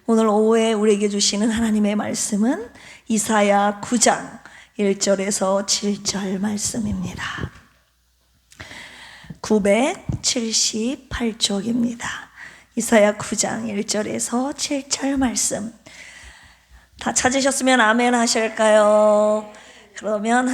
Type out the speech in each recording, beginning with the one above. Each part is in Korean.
오늘 오후에 우리에게 주시는 하나님의 말씀은 이사야 9장 1절에서 7절 말씀입니다. 978쪽입니다. 이사야 9장 1절에서 7절 말씀. 다 찾으셨으면 아멘 하실까요? 그러면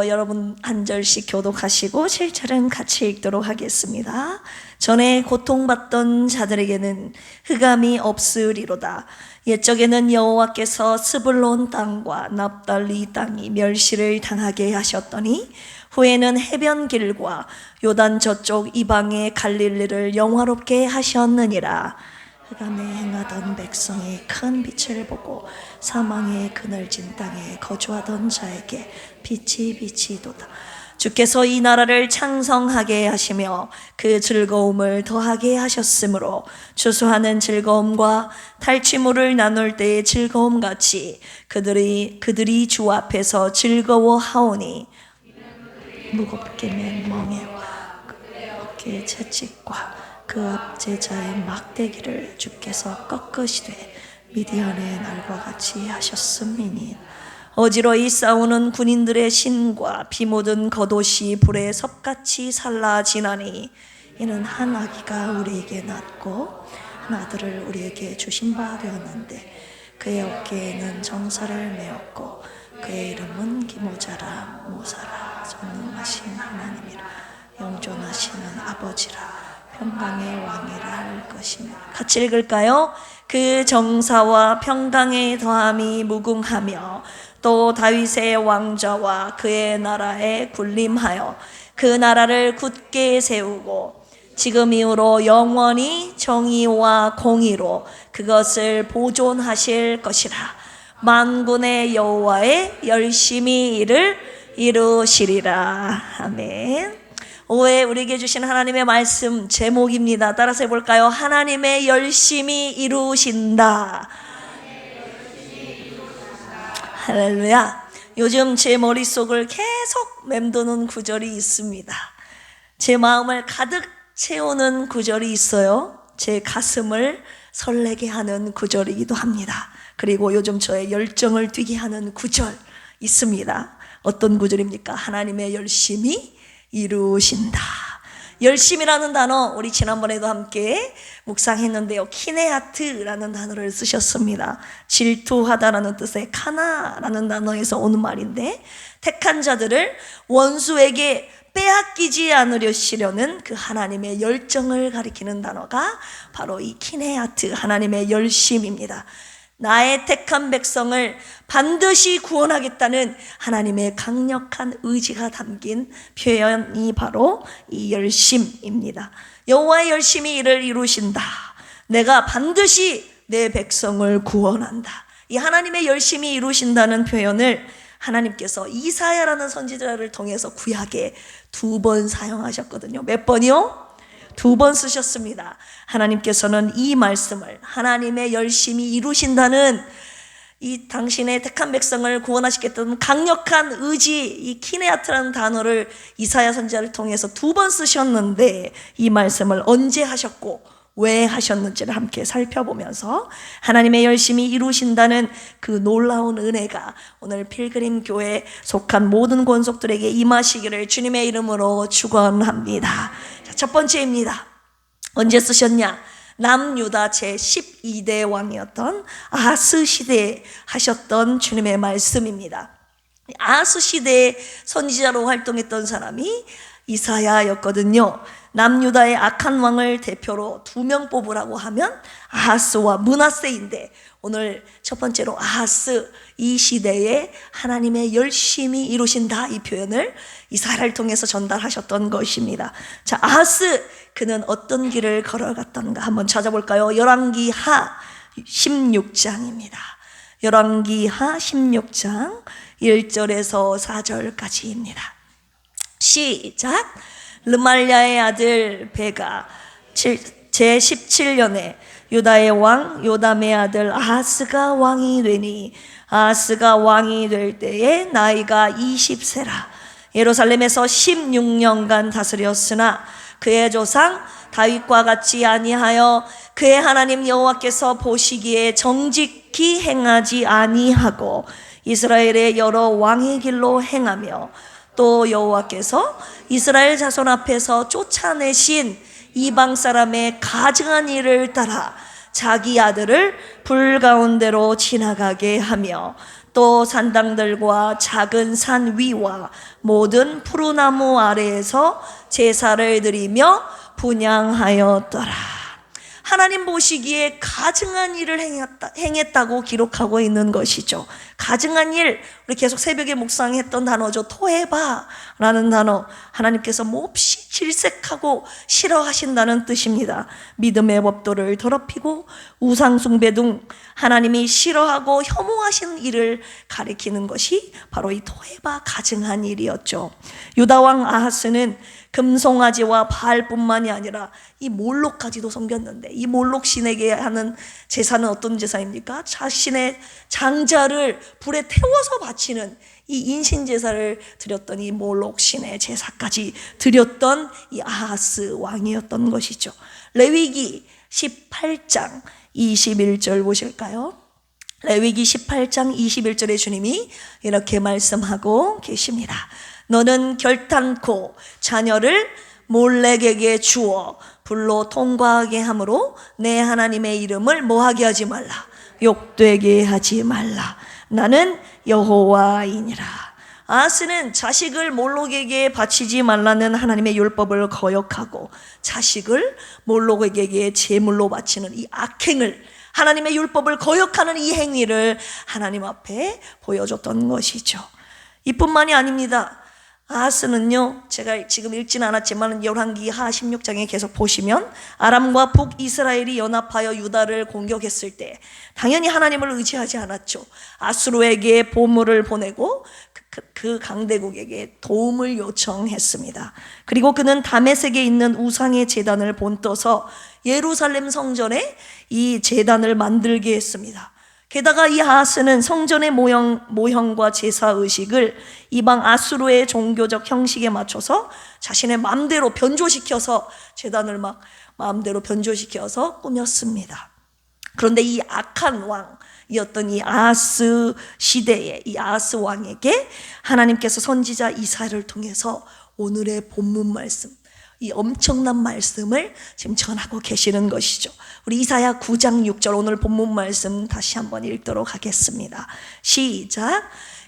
여러분 한 절씩 교독하시고 7절은 같이 읽도록 하겠습니다. 전에 고통받던 자들에게는 흑암이 없으리로다. 옛적에는 여호와께서 스불론 땅과 납달리 땅이 멸시를 당하게 하셨더니 후에는 해변길과 요단 저쪽 이방의 갈릴리를 영화롭게 하셨느니라. 흑암에 행하던 백성이 큰 빛을 보고 사망의 그늘진 땅에 거주하던 자에게 빛이 도다. 주께서 이 나라를 창성하게 하시며 그 즐거움을 더하게 하셨으므로 추수하는 즐거움과 탈취물을 나눌 때의 즐거움같이 그들이 주 앞에서 즐거워하오니 무겁게 맨 멍에 어깨의 채찍과 그 압제자의 막대기를 주께서 꺾으시되 미디안의 날과 같이 하셨음이니 어지러이 싸우는 군인들의 신과 피 묻은 겉옷이 불에 섭같이 살라지나니 이는 한 아기가 우리에게 낳고 한 아들을 우리에게 주신 바 되었는데 그의 어깨에는 정사를 메었고 그의 이름은 기모자라 모사라 전능하신 하나님이라 영존하시는 아버지라 평강의 왕이라 할 것이며. 같이 읽을까요? 그 정사와 평강의 더함이 무궁하며 또 다윗의 왕좌와 그의 나라에 군림하여 그 나라를 굳게 세우고 지금 이후로 영원히 정의와 공의로 그것을 보존하실 것이라. 만군의 여호와의 열심히 이를 이루시리라. 아멘. 오후에 우리에게 주신 하나님의 말씀 제목입니다. 따라서 해볼까요? 하나님의 열심히 이루신다. 할렐루야. 요즘 제 머릿속을 계속 맴도는 구절이 있습니다. 제 마음을 가득 채우는 구절이 있어요. 제 가슴을 설레게 하는 구절이기도 합니다. 그리고 요즘 저의 열정을 뛰게 하는 구절 있습니다. 어떤 구절입니까? 하나님의 열심히 이루신다. 열심이라는 단어 우리 지난번에도 함께 묵상했는데요, 키네아트라는 단어를 쓰셨습니다. 질투하다라는 뜻의 카나라는 단어에서 오는 말인데, 택한 자들을 원수에게 빼앗기지 않으려시려는 그 하나님의 열정을 가리키는 단어가 바로 이 키네아트, 하나님의 열심입니다. 나의 택한 백성을 반드시 구원하겠다는 하나님의 강력한 의지가 담긴 표현이 바로 이 열심입니다. 여호와의 열심히 이를 이루신다. 내가 반드시 내 백성을 구원한다. 이 하나님의 열심히 이루신다는 표현을 하나님께서 이사야라는 선지자를 통해서 구약에 2번 사용하셨거든요. 몇 번이요? 2번 쓰셨습니다. 하나님께서는 이 말씀을 하나님의 열심히 이루신다는 이 당신의 택한 백성을 구원하시겠다는 강력한 의지, 이 키네아트라는 단어를 이사야 선지자를 통해서 2번 쓰셨는데 이 말씀을 언제 하셨고 왜 하셨는지를 함께 살펴보면서 하나님의 열심히 이루신다는 그 놀라운 은혜가 오늘 필그림 교회에 속한 모든 권속들에게 임하시기를 주님의 이름으로 축원합니다. 첫 번째입니다. 언제 쓰셨냐? 남유다 제12대 왕이었던 아하스 시대에 하셨던 주님의 말씀입니다. 아하스 시대의 선지자로 활동했던 사람이 이사야였거든요. 남유다의 악한 왕을 대표로 2명 뽑으라고 하면 아하스와 므낫세인데, 오늘 첫 번째로 아하스, 이 시대에 하나님의 열심히 이루신다, 이 표현을 이사야를 통해서 전달하셨던 것입니다. 자, 아하스, 그는 어떤 길을 걸어갔던가 한번 찾아볼까요? 열왕기하 16장입니다. 열왕기하 16장 1절에서 4절까지입니다. 시작. 르말랴의 아들 베가 제17년에 유다의 왕 요담의 아들 아하스가 왕이 되니, 아하스가 왕이 될 때에 나이가 20세라. 예루살렘에서 16년간 다스렸으나 그의 조상 다윗과 같이 아니하여 그의 하나님 여호와께서 보시기에 정직히 행하지 아니하고 이스라엘의 여러 왕의 길로 행하며 또 여호와께서 이스라엘 자손 앞에서 쫓아내신 이방 사람의 가증한 일을 따라 자기 아들을 불 가운데로 지나가게 하며 또 산당들과 작은 산 위와 모든 푸르나무 아래에서 제사를 드리며 분향하였더라. 하나님 보시기에 가증한 일을 행했다고 기록하고 있는 것이죠. 가증한 일, 우리 계속 새벽에 묵상했던 단어죠. 토해바라는 단어, 하나님께서 몹시 질색하고 싫어하신다는 뜻입니다. 믿음의 법도를 더럽히고 우상숭배 등 하나님이 싫어하고 혐오하신 일을 가리키는 것이 바로 이 토해바, 가증한 일이었죠. 유다왕 아하스는 금송아지와 바알뿐만이 아니라 이 몰록까지도 섬겼는데, 이 몰록 신에게 하는 제사는 어떤 제사입니까? 자신의 장자를 불에 태워서 바치는 이 인신제사를 드렸던 이 몰록 신의 제사까지 드렸던 이 아하스 왕이었던 것이죠. 레위기 18장 21절 보실까요? 레위기 18장 21절에 주님이 이렇게 말씀하고 계십니다. 너는 결탄코 자녀를 몰렉에게 주어 불로 통과하게 함으로 내 하나님의 이름을 뭐하게 하지 말라, 욕되게 하지 말라. 나는 여호와이니라. 아하스는 자식을 몰록에게 바치지 말라는 하나님의 율법을 거역하고 자식을 몰록에게 제물로 바치는 이 악행을, 하나님의 율법을 거역하는 이 행위를 하나님 앞에 보여줬던 것이죠. 이뿐만이 아닙니다. 아하스는요, 제가 지금 읽지는 않았지만 열왕기하 16장에 계속 보시면 아람과 북이스라엘이 연합하여 유다를 공격했을 때 당연히 하나님을 의지하지 않았죠. 아수르에게 보물을 보내고 그 강대국에게 도움을 요청했습니다. 그리고 그는 다메섹에 있는 우상의 제단을 본떠서 예루살렘 성전에 이 제단을 만들게 했습니다. 게다가 이 아하스는 성전의 모형과 제사 의식을 이방 아수르의 종교적 형식에 맞춰서 자신의 마음대로 변조시켜서 제단을 막 마음대로 변조시켜서 꾸몄습니다. 그런데 이 악한 왕이었던 이 아하스 시대의 이 아하스 왕에게 하나님께서 선지자 이사야를 통해서 오늘의 본문 말씀, 이 엄청난 말씀을 지금 전하고 계시는 것이죠. 우리 이사야 9장 6절 오늘 본문 말씀 다시 한번 읽도록 하겠습니다. 시작.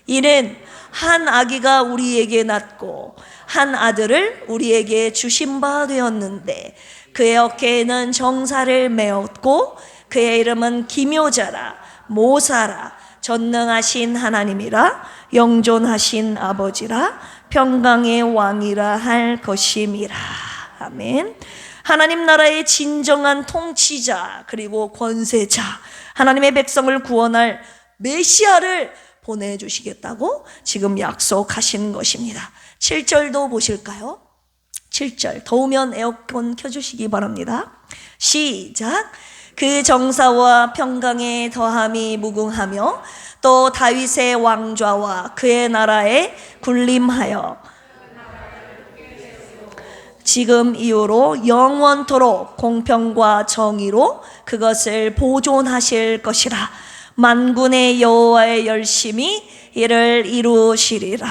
이는 한 아기가 우리에게 낳고 한 아들을 우리에게 주신 바 되었는데 그의 어깨에는 정사를 메었고 그의 이름은 기묘자라 모사라 전능하신 하나님이라 영존하신 아버지라 평강의 왕이라 할 것임이라. 아멘. 하나님 나라의 진정한 통치자 그리고 권세자, 하나님의 백성을 구원할 메시아를 보내주시겠다고 지금 약속하신 것입니다. 7절도 보실까요? 7절, 더우면 에어컨 켜주시기 바랍니다. 시작. 그 정사와 평강의 더함이 무궁하며 또 다윗의 왕좌와 그의 나라에 군림하여 지금 이후로 영원토록 공평과 정의로 그것을 보존하실 것이라. 만군의 여호와의 열심히 이를 이루시리라.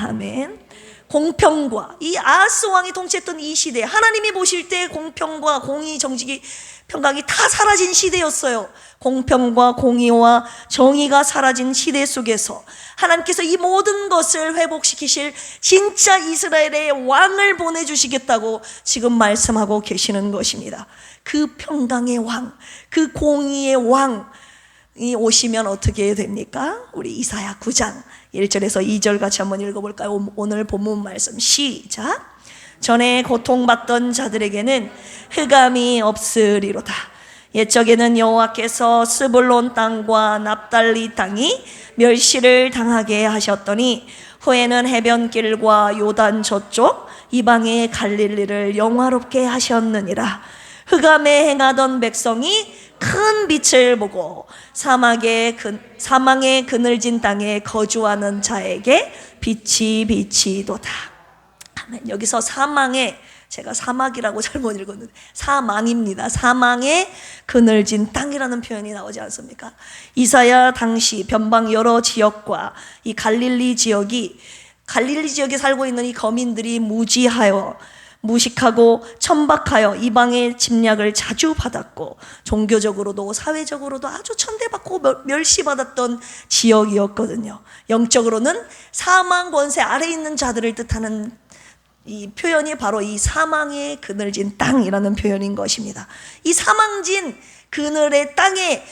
아멘. 공평과, 이 아하스 왕이 통치했던 이 시대, 하나님이 보실 때 공평과 공의, 정직이, 평강이 다 사라진 시대였어요. 공평과 공의와 정의가 사라진 시대 속에서 하나님께서 이 모든 것을 회복시키실 진짜 이스라엘의 왕을 보내주시겠다고 지금 말씀하고 계시는 것입니다. 그 평강의 왕, 그 공의의 왕이 오시면 어떻게 됩니까? 우리 이사야 9장 1절에서 2절 같이 한번 읽어볼까요? 오늘 본문 말씀 시작. 전에 고통받던 자들에게는 흑암이 없으리로다. 옛적에는 여호와께서 스불론 땅과 납달리 땅이 멸시를 당하게 하셨더니 후에는 해변길과 요단 저쪽 이방의 갈릴리를 영화롭게 하셨느니라. 흑암에 행하던 백성이 큰 빛을 보고 사망의 그늘진 땅에 거주하는 자에게 빛이 비치도다. 여기서 사망의 제가 사막이라고 잘못 읽었는데 사망입니다. 사망의 그늘진 땅이라는 표현이 나오지 않습니까? 이사야 당시 변방 여러 지역과 이 갈릴리 지역에 살고 있는 이 거민들이 무지하여 무식하고 천박하여 이방의 침략을 자주 받았고 종교적으로도 사회적으로도 아주 천대받고 멸시받았던 지역이었거든요. 영적으로는 사망 권세 아래 있는 자들을 뜻하는 이 표현이 바로 이 사망의 그늘진 땅이라는 표현인 것입니다. 이 사망진 그늘의 땅에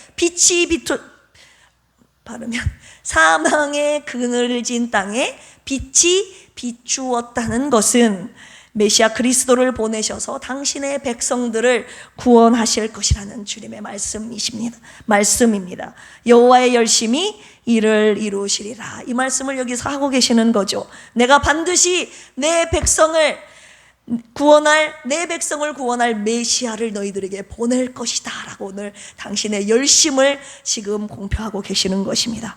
사망의 그늘진 땅에 빛이 비추었다는 것은 메시아 그리스도를 보내셔서 당신의 백성들을 구원하실 것이라는 주님의 말씀입니다. 여호와의 열심히 이를 이루시리라. 이 말씀을 여기서 하고 계시는 거죠. 내가 반드시 내 백성을 구원할 메시아를 너희들에게 보낼 것이다 라고 오늘 당신의 열심을 지금 공표하고 계시는 것입니다.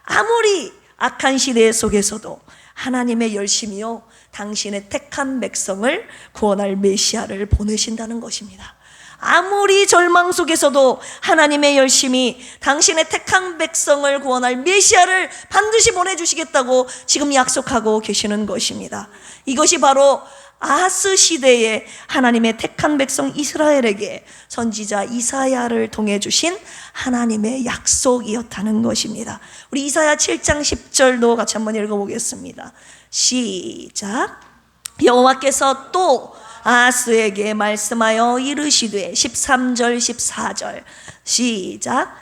아무리 악한 시대 속에서도 하나님의 열심이요 당신의 택한 백성을 구원할 메시아를 보내신다는 것입니다. 아무리 절망 속에서도 하나님의 열심이 당신의 택한 백성을 구원할 메시아를 반드시 보내주시겠다고 지금 약속하고 계시는 것입니다. 이것이 바로 아하스 시대에 하나님의 택한 백성 이스라엘에게 선지자 이사야를 통해 주신 하나님의 약속이었다는 것입니다. 우리 이사야 7장 10절도 같이 한번 읽어보겠습니다. 시작. 여호와께서 또 아하스에게 말씀하여 이르시되 13절 14절 시작.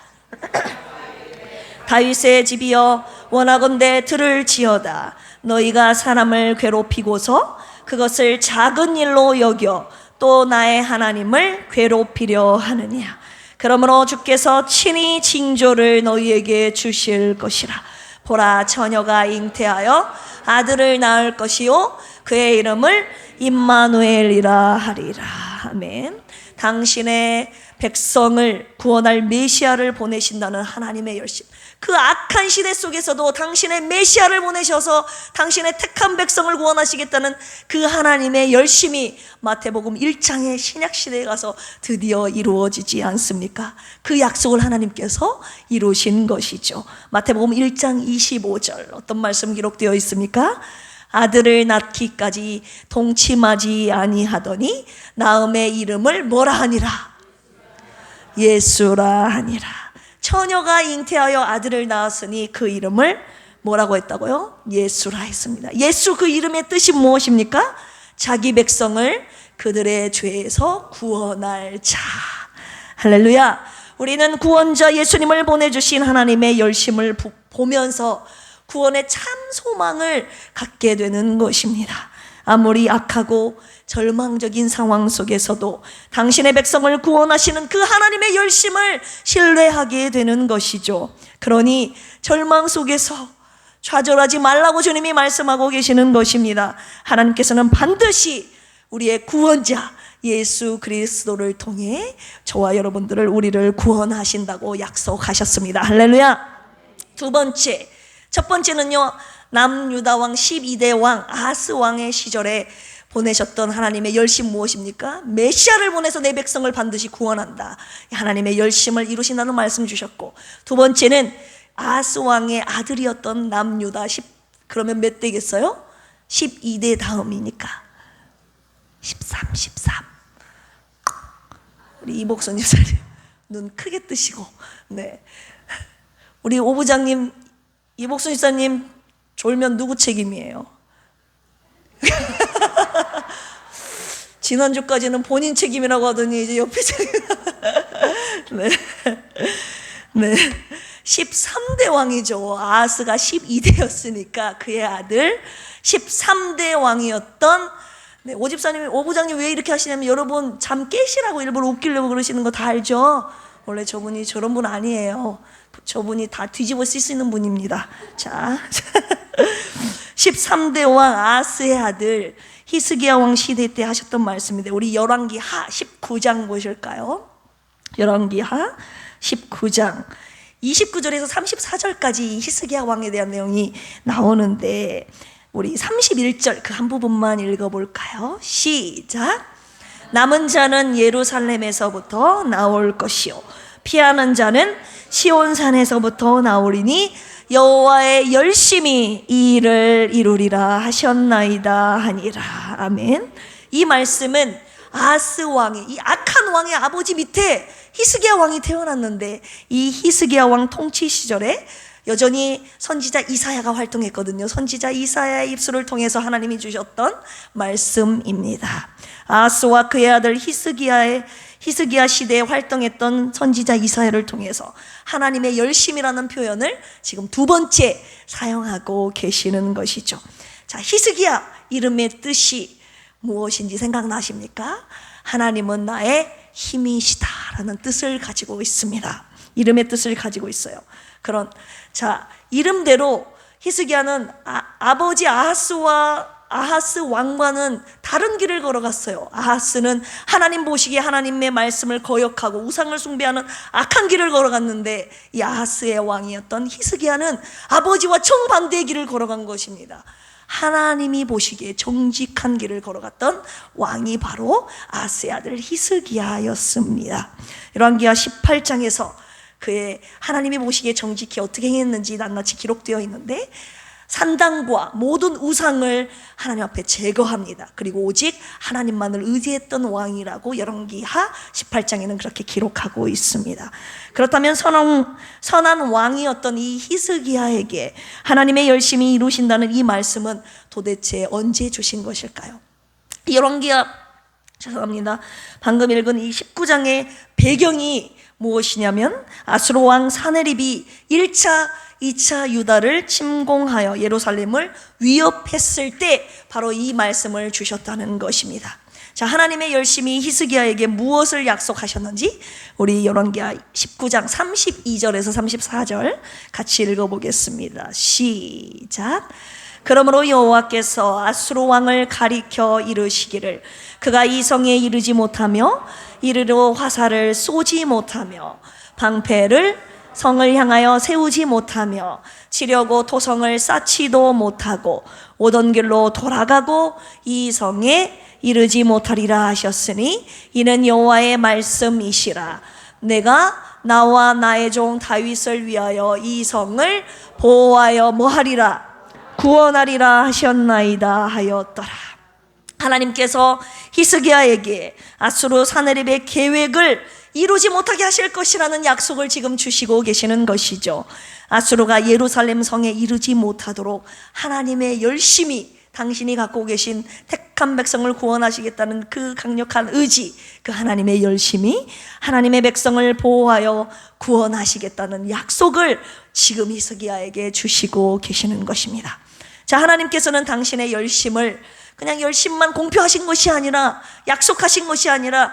다윗의 집이여 원하건대 들을 지어다. 너희가 사람을 괴롭히고서 그것을 작은 일로 여겨 또 나의 하나님을 괴롭히려 하느냐. 그러므로 주께서 친히 징조를 너희에게 주실 것이라. 보라, 처녀가 잉태하여 아들을 낳을 것이요 그의 이름을 임마누엘이라 하리라. 아멘. 당신의 백성을 구원할 메시아를 보내신다는 하나님의 열심, 그 악한 시대 속에서도 당신의 메시아를 보내셔서 당신의 택한 백성을 구원하시겠다는 그 하나님의 열심이 마태복음 1장의 신약시대에 가서 드디어 이루어지지 않습니까? 그 약속을 하나님께서 이루신 것이죠. 마태복음 1장 25절 어떤 말씀 기록되어 있습니까? 아들을 낳기까지 동침하지 아니하더니 낳음의 이름을 뭐라 하니라? 예수라 하니라. 처녀가 잉태하여 아들을 낳았으니 그 이름을 뭐라고 했다고요? 예수라 했습니다. 예수 그 이름의 뜻이 무엇입니까? 자기 백성을 그들의 죄에서 구원할 자. 할렐루야. 우리는 구원자 예수님을 보내주신 하나님의 열심을 보면서 구원의 참 소망을 갖게 되는 것입니다. 아무리 악하고 절망적인 상황 속에서도 당신의 백성을 구원하시는 그 하나님의 열심을 신뢰하게 되는 것이죠. 그러니 절망 속에서 좌절하지 말라고 주님이 말씀하고 계시는 것입니다. 하나님께서는 반드시 우리의 구원자 예수 그리스도를 통해 저와 여러분들을 우리를 구원하신다고 약속하셨습니다. 할렐루야. 두 번째, 첫 번째는요, 남유다 왕 12대 왕 아하스 왕의 시절에 보내셨던 하나님의 열심 무엇입니까? 메시아를 보내서 내 백성을 반드시 구원한다. 하나님의 열심을 이루신다는 말씀 주셨고, 두 번째는 아하스 왕의 아들이었던 남유다 그러면 몇 대겠어요? 12대 다음이니까 13. 우리 이복선 여사님 눈 크게 뜨시고, 네, 우리 오부장님 이복순 집사님 졸면 누구 책임이에요? 지난주까지는 본인 책임이라고 하더니 이제 옆에 책임. 네. 13대 왕이죠. 아하스가 12대였으니까 그의 아들 13대 왕이었던, 네, 오집사님, 오부장님 왜 이렇게 하시냐면 여러분 잠 깨시라고 일부러 웃기려고 그러시는 거 다 알죠? 원래 저분이 저런 분 아니에요. 저분이 다 뒤집어 쓸 수 있는 분입니다. 자, 13대 왕 아하스의 아들 히스기야 왕 시대 때 하셨던 말씀인데 우리 열왕기하 19장 보실까요? 열왕기하 19장 29절에서 34절까지 히스기야 왕에 대한 내용이 나오는데, 우리 31절 그 한 부분만 읽어볼까요? 시작. 남은 자는 예루살렘에서부터 나올 것이요 피하는 자는 시온산에서부터 나오리니 여호와의 열심히 이 일을 이루리라 하셨나이다 하니라. 아멘. 이 말씀은 아하스 왕이, 이 악한 왕의 아버지 밑에 히스기야 왕이 태어났는데, 이 히스기야 왕 통치 시절에 여전히 선지자 이사야가 활동했거든요. 선지자 이사야의 입술을 통해서 하나님이 주셨던 말씀입니다. 아하스와 그의 아들 히스기야 시대에 활동했던 선지자 이사야를 통해서 하나님의 열심이라는 표현을 지금 두 번째 사용하고 계시는 것이죠. 자, 히스기야 이름의 뜻이 무엇인지 생각나십니까? 하나님은 나의 힘이시다라는 뜻을 가지고 있습니다. 이름의 뜻을 가지고 있어요. 자, 이름대로 히스기야는 아버지 아하스 왕과는 다른 길을 걸어갔어요. 아하스는 하나님 보시기에 하나님의 말씀을 거역하고 우상을 숭배하는 악한 길을 걸어갔는데, 이 아하스의 왕이었던 히스기야는 아버지와 정반대의 길을 걸어간 것입니다. 하나님이 보시기에 정직한 길을 걸어갔던 왕이 바로 아하스의 아들 히스기야였습니다. 열왕기하 18장에서 그의 하나님이 보시기에 정직히 어떻게 행했는지 낱낱이 기록되어 있는데, 산당과 모든 우상을 하나님 앞에 제거합니다. 그리고 오직 하나님만을 의지했던 왕이라고 열왕기하 18장에는 그렇게 기록하고 있습니다. 그렇다면 선한 왕이었던 이 히스기야에게 하나님의 열심히 이루신다는 이 말씀은 도대체 언제 주신 것일까요? 방금 읽은 이 19장의 배경이 무엇이냐면, 아수르 왕 사네립이 1차 2차 유다를 침공하여 예루살렘을 위협했을 때 바로 이 말씀을 주셨다는 것입니다. 자, 하나님의 열심히 히스기야에게 무엇을 약속하셨는지 우리 열왕기하 19장 32절에서 34절 같이 읽어보겠습니다. 시작. 그러므로 여호와께서 아수르 왕을 가리켜 이르시기를, 그가 이 성에 이르지 못하며 이르러 화살을 쏘지 못하며 방패를 성을 향하여 세우지 못하며 치려고 토성을 쌓지도 못하고 오던 길로 돌아가고 이 성에 이르지 못하리라 하셨으니, 이는 여호와의 말씀이시라. 내가 나와 나의 종 다윗을 위하여 이 성을 보호하여 뭐하리라? 구원하리라 하셨나이다 하였더라. 하나님께서 히스기야에게 아수르 사네립의 계획을 이루지 못하게 하실 것이라는 약속을 지금 주시고 계시는 것이죠. 아수르가 예루살렘 성에 이르지 못하도록 하나님의 열심히, 당신이 갖고 계신 택한 백성을 구원하시겠다는 그 강력한 의지, 그 하나님의 열심히 하나님의 백성을 보호하여 구원하시겠다는 약속을 지금 히스기야에게 주시고 계시는 것입니다. 자, 하나님께서는 당신의 열심을 그냥 열심만 공표하신 것이 아니라, 약속하신 것이 아니라,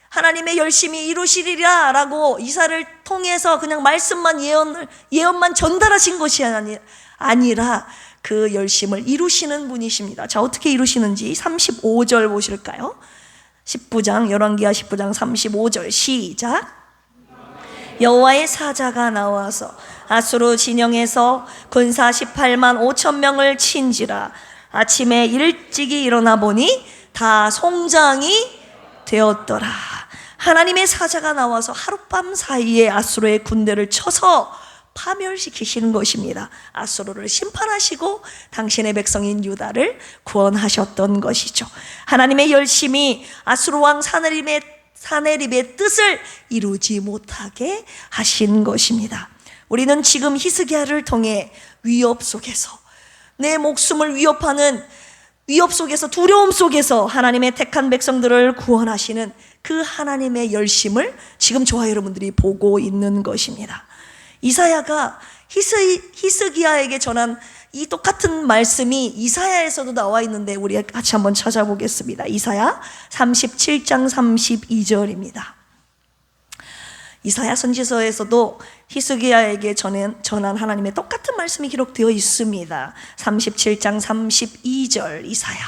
하나님의 열심히 이루시리라 라고 이사를 통해서 그냥 말씀만 예언만 전달하신 것이 아니라 그 열심을 이루시는 분이십니다. 자, 어떻게 이루시는지 35절 보실까요? 19장 열왕기하 19장 35절 시작. 여호와의 사자가 나와서 아수르 진영에서 군사 18만 5천 명을 친지라. 아침에 일찍이 일어나 보니 다 송장이 되었더라. 하나님의 사자가 나와서 하룻밤 사이에 아수르의 군대를 쳐서 파멸시키시는 것입니다. 아수르를 심판하시고 당신의 백성인 유다를 구원하셨던 것이죠. 하나님의 열심히 아수르 왕 사네립의 뜻을 이루지 못하게 하신 것입니다. 우리는 지금 히스기야를 통해 위협 속에서, 내 목숨을 위협하는 위협 속에서, 두려움 속에서 하나님의 택한 백성들을 구원하시는 그 하나님의 열심을 지금 저와 여러분들이 보고 있는 것입니다. 이사야가 히스기야에게 전한 이 똑같은 말씀이 이사야에서도 나와 있는데 우리 같이 한번 찾아보겠습니다. 이사야 37장 32절입니다. 이사야 선지서에서도 히스기야에게 전한 하나님의 똑같은 말씀이 기록되어 있습니다. 37장 32절 이사야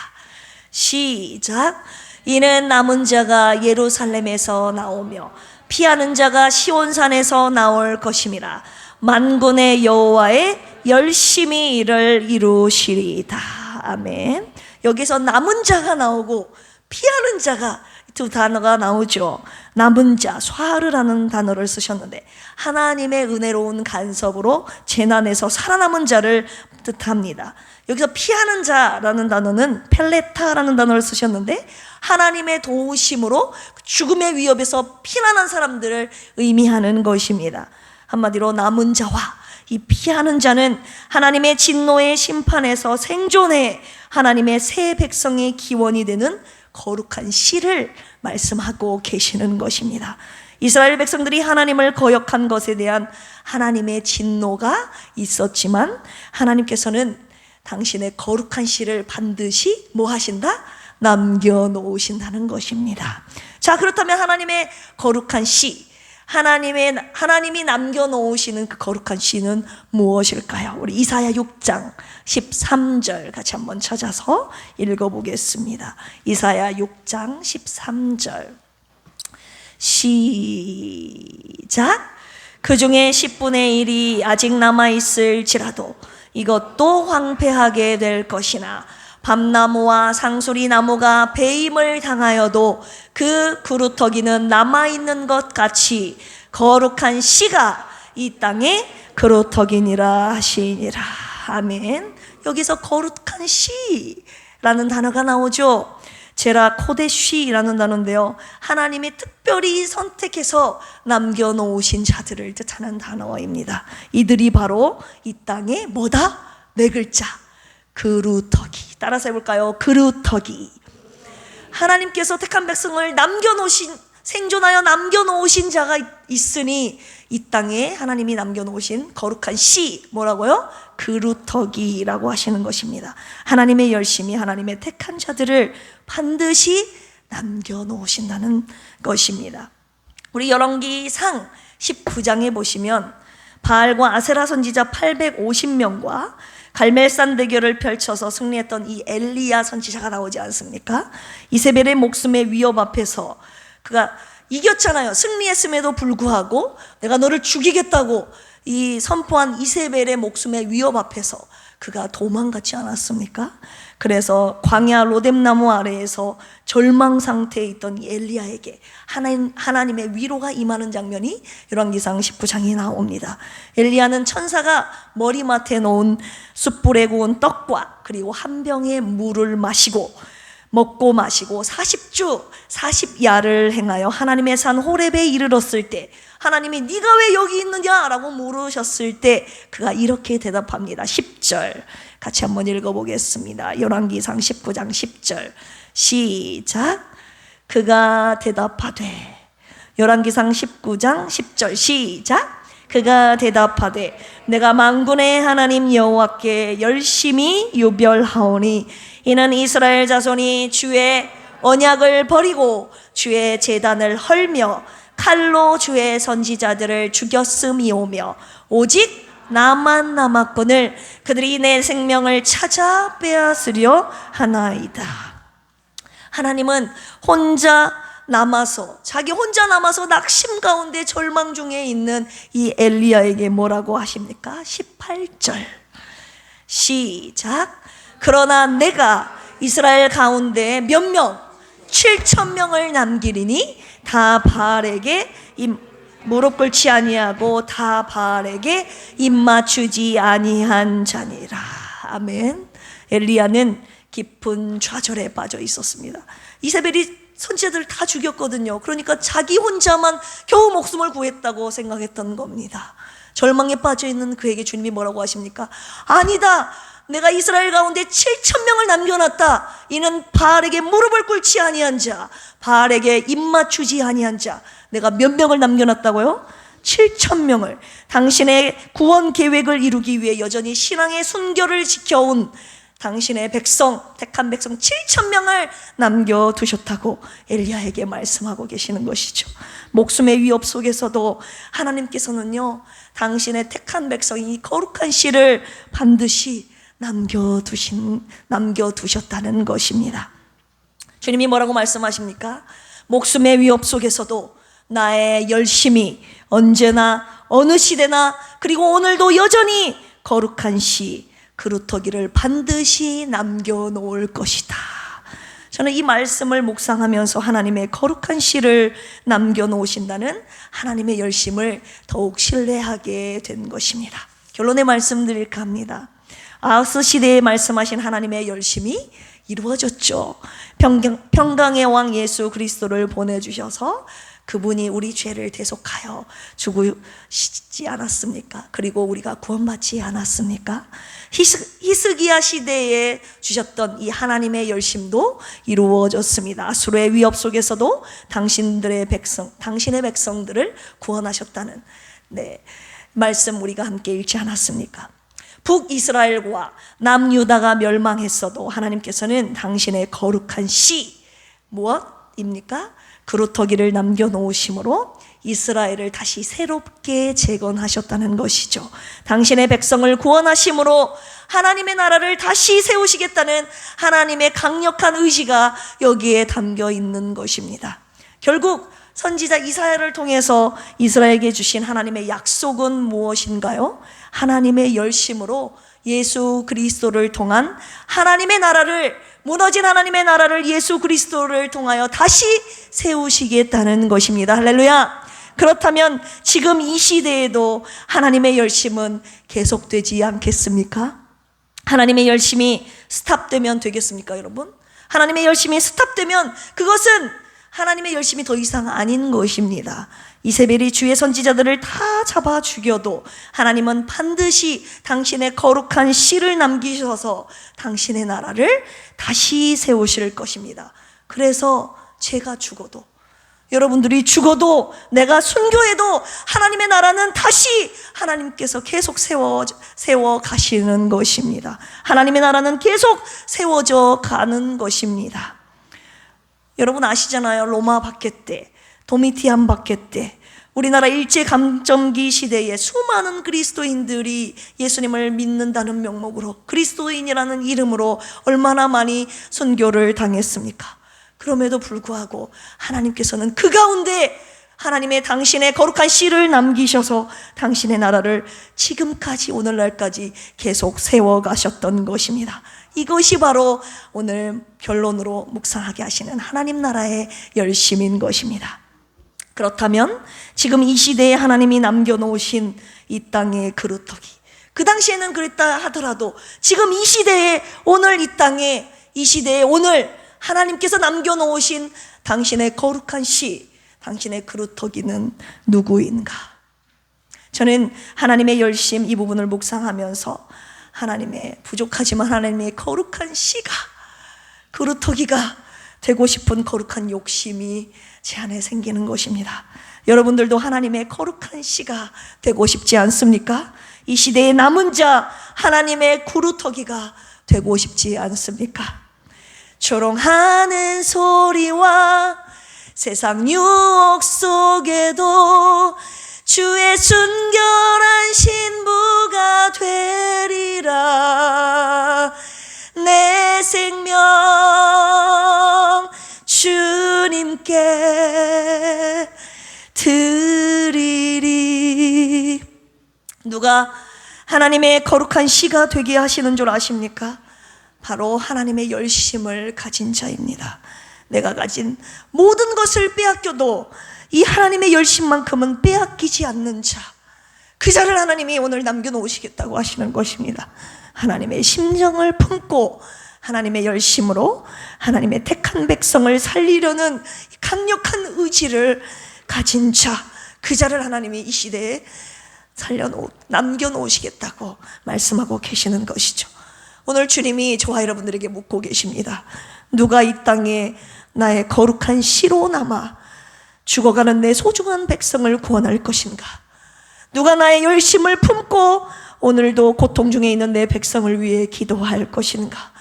시작. 이는 남은 자가 예루살렘에서 나오며 피하는 자가 시온산에서 나올 것임이라. 만군의 여호와의 열심히 이를 이루시리다. 아멘. 여기서 남은 자가 나오고 피하는 자가 두 단어가 나오죠. 남은 자, 쇠르라는 단어를 쓰셨는데 하나님의 은혜로운 간섭으로 재난에서 살아남은 자를 뜻합니다. 여기서 피하는 자라는 단어는 펠레타라는 단어를 쓰셨는데 하나님의 도우심으로 죽음의 위협에서 피난한 사람들을 의미하는 것입니다. 한마디로 남은 자와 이 피하는 자는 하나님의 진노의 심판에서 생존해 하나님의 새 백성의 기원이 되는 거룩한 씨를 말씀하고 계시는 것입니다. 이스라엘 백성들이 하나님을 거역한 것에 대한 하나님의 진노가 있었지만 하나님께서는 당신의 거룩한 씨를 반드시 뭐 하신다? 남겨놓으신다는 것입니다. 자, 그렇다면 하나님의 거룩한 씨, 하나님이 남겨놓으시는 그 거룩한 씨는 무엇일까요? 우리 이사야 6장 13절 같이 한번 찾아서 읽어보겠습니다. 이사야 6장 13절 시작. 그 중에 10분의 1이 아직 남아있을지라도 이것도 황폐하게 될 것이나 밤나무와 상수리 나무가 배임을 당하여도 그 그루터기는 남아있는 것 같이 거룩한 씨가 이 땅에 그루터기니라 하시니라. 아멘. 여기서 거룩한 씨라는 단어가 나오죠. 제라 코데쉬라는 단어인데요, 하나님이 특별히 선택해서 남겨놓으신 자들을 뜻하는 단어입니다. 이들이 바로 이 땅에 뭐다? 네 글자, 그루터기. 따라서 해볼까요? 그루터기. 하나님께서 택한 백성을 남겨놓으신, 생존하여 남겨놓으신 자가 있으니 이 땅에 하나님이 남겨놓으신 거룩한 씨, 뭐라고요? 그루터기라고 하시는 것입니다. 하나님의 열심히 하나님의 택한 자들을 반드시 남겨놓으신다는 것입니다. 우리 열왕기상 19장에 보시면 바알과 아세라 선지자 850명과 갈멜산 대결을 펼쳐서 승리했던 이 엘리야 선지자가 나오지 않습니까? 이세벨의 목숨의 위협 앞에서 그가 이겼잖아요. 승리했음에도 불구하고 내가 너를 죽이겠다고 이 선포한 이세벨의 목숨의 위협 앞에서 그가 도망가지 않았습니까? 그래서 광야 로뎀나무 아래에서 절망 상태에 있던 이 엘리야에게 하나님의 위로가 임하는 장면이 열왕기상 19장에 나옵니다. 엘리야는 천사가 머리맡에 놓은 숯불에 구운 떡과 그리고 한 병의 물을 먹고 마시고 40주 40야를 행하여 하나님의 산 호렙에 이르렀을 때 하나님이 네가 왜 여기 있느냐라고 물으셨을 때 그가 이렇게 대답합니다. 10절 같이 한번 읽어보겠습니다. 열왕기상 19장 10절 시작. 그가 대답하되, 열왕기상 19장 10절 시작. 그가 대답하되 내가 만군의 하나님 여호와께 열심히 유별하오니 이는 이스라엘 자손이 주의 언약을 버리고 주의 제단을 헐며 칼로 주의 선지자들을 죽였음이오며 오직 나만 남았거늘 그들이 내 생명을 찾아 빼앗으려 하나이다. 하나님은 자기 혼자 남아서 낙심 가운데 절망 중에 있는 이 엘리야에게 뭐라고 하십니까? 18절 시작. 그러나 내가 이스라엘 가운데 몇 명? 7,000명을 남기리니 다 바알에게 무릎 꿇지 아니하고 다 바알에게 입맞추지 아니한 자니라. 아멘. 엘리야는 깊은 좌절에 빠져 있었습니다. 이세벨이 선지자들을 다 죽였거든요. 그러니까 자기 혼자만 겨우 목숨을 구했다고 생각했던 겁니다. 절망에 빠져 있는 그에게 주님이 뭐라고 하십니까? 아니다. 내가 이스라엘 가운데 7,000명을 남겨놨다. 이는 바알에게 무릎을 꿇지 아니한 자, 바알에게 입맞추지 아니한 자. 내가 몇 명을 남겨놨다고요? 7,000명을. 당신의 구원 계획을 이루기 위해 여전히 신앙의 순결을 지켜온 당신의 백성, 택한 백성 7,000명을 남겨두셨다고 엘리야에게 말씀하고 계시는 것이죠. 목숨의 위협 속에서도 하나님께서는요, 당신의 택한 백성이 거룩한 씨를 반드시 남겨두셨다는 것입니다. 주님이 뭐라고 말씀하십니까? 목숨의 위협 속에서도 나의 열심이 언제나 어느 시대나 그리고 오늘도 여전히 거룩한 씨, 그루터기를 반드시 남겨놓을 것이다. 저는 이 말씀을 묵상하면서 하나님의 거룩한 씨를 남겨놓으신다는 하나님의 열심을 더욱 신뢰하게 된 것입니다. 결론의 말씀 드릴까 합니다. 아하스 시대에 말씀하신 하나님의 열심이 이루어졌죠. 평강의 왕 예수 그리스도를 보내주셔서 그분이 우리 죄를 대속하여 죽으시지 않았습니까? 그리고 우리가 구원받지 않았습니까? 히스기야 시대에 주셨던 이 하나님의 열심도 이루어졌습니다. 아수르의 위협 속에서도 당신의 백성들을 구원하셨다는 말씀 우리가 함께 읽지 않았습니까? 북이스라엘과 남유다가 멸망했어도 하나님께서는 당신의 거룩한 씨 무엇입니까? 그루터기를 남겨놓으심으로 이스라엘을 다시 새롭게 재건하셨다는 것이죠. 당신의 백성을 구원하심으로 하나님의 나라를 다시 세우시겠다는 하나님의 강력한 의지가 여기에 담겨 있는 것입니다. 결국 선지자 이사야를 통해서 이스라엘에게 주신 하나님의 약속은 무엇인가요? 하나님의 열심으로 예수 그리스도를 통한 하나님의 나라를, 무너진 하나님의 나라를 예수 그리스도를 통하여 다시 세우시겠다는 것입니다. 할렐루야. 그렇다면 지금 이 시대에도 하나님의 열심은 계속되지 않겠습니까? 하나님의 열심이 스탑되면 되겠습니까, 여러분? 하나님의 열심이 스탑되면 그것은 하나님의 열심이 더 이상 아닌 것입니다. 이세벨이 주의 선지자들을 다 잡아 죽여도 하나님은 반드시 당신의 거룩한 씨를 남기셔서 당신의 나라를 다시 세우실 것입니다. 그래서 제가 죽어도, 여러분들이 죽어도, 내가 순교해도 하나님의 나라는 다시 하나님께서 계속 세워 가시는 것입니다. 하나님의 나라는 계속 세워져 가는 것입니다. 여러분 아시잖아요. 로마 박해 때, 도미티안 박해 때, 우리나라 일제감점기 시대에 수많은 그리스도인들이 예수님을 믿는다는 명목으로, 그리스도인이라는 이름으로 얼마나 많이 순교를 당했습니까? 그럼에도 불구하고 하나님께서는 그 가운데 하나님의 당신의 거룩한 씨를 남기셔서 당신의 나라를 지금까지, 오늘날까지 계속 세워가셨던 것입니다. 이것이 바로 오늘 결론으로 묵상하게 하시는 하나님 나라의 열심인 것입니다. 그렇다면 지금 이 시대에 하나님이 남겨놓으신 이 땅의 그루터기, 그 당시에는 그랬다 하더라도 지금 이 시대에, 오늘 이 땅에, 이 시대에 오늘 하나님께서 남겨놓으신 당신의 거룩한 씨, 당신의 그루터기는 누구인가? 저는 하나님의 열심, 이 부분을 묵상하면서 하나님의, 부족하지만 하나님의 거룩한 씨가, 그루터기가 되고 싶은 거룩한 욕심이 제 안에 생기는 것입니다. 여러분들도 하나님의 거룩한 씨가 되고 싶지 않습니까? 이 시대의 남은 자, 하나님의 그루터기가 되고 싶지 않습니까? 조롱하는 소리와 세상 유혹 속에도 주의 순결한 신부가 되리라. 내 생명 주님께 드리리. 누가 하나님의 거룩한 씨가 되게 하시는 줄 아십니까? 바로 하나님의 열심을 가진 자입니다. 내가 가진 모든 것을 빼앗겨도 이 하나님의 열심만큼은 빼앗기지 않는 자, 그 자를 하나님이 오늘 남겨놓으시겠다고 하시는 것입니다. 하나님의 심정을 품고 하나님의 열심으로 하나님의 택한 백성을 살리려는 강력한 의지를 가진 자, 그 자를 하나님이 이 시대에 남겨놓으시겠다고 말씀하고 계시는 것이죠. 오늘 주님이 저와 여러분들에게 묻고 계십니다. 누가 이 땅에 나의 거룩한 씨로 남아 죽어가는 내 소중한 백성을 구원할 것인가? 누가 나의 열심을 품고 오늘도 고통 중에 있는 내 백성을 위해 기도할 것인가?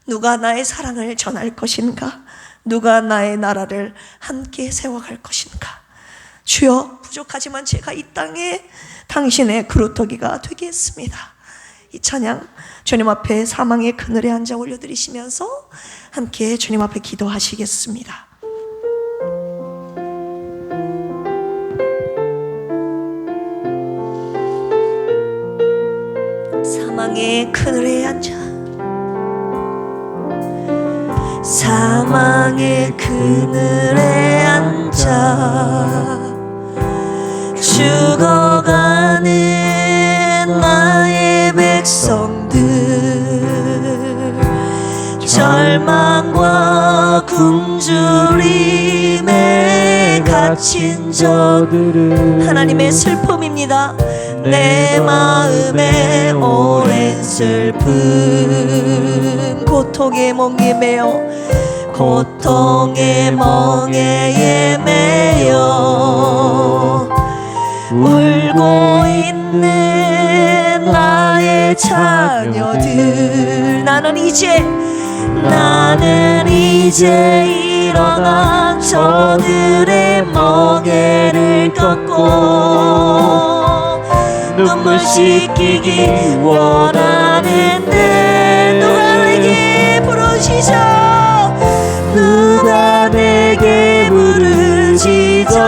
누가 나의 사랑을 전할 것인가? 누가 나의 나라를 함께 세워갈 것인가? 주여, 부족하지만 제가 이 땅에 당신의 그루터기가 되겠습니다. 이 찬양 주님 앞에 사망의 그늘에 앉아 올려드리시면서 함께 주님 앞에 기도하시겠습니다. 사망의 그늘에 앉아 사망의 그늘에 앉아 죽어가는 나의 백성들 절망과 굶주림에 갇힌 저들은 하나님의 슬픔입니다. 내 마음에 오랜 슬픔 고통의 멍에 매여 고통의 멍에 매여 울고 있는 나의 자녀들 나는 이제 일어나 저들의 멍에를 꺾고 눈물 씻기기 원하는데 누가 내게 부르시죠 누가 내게 부르시죠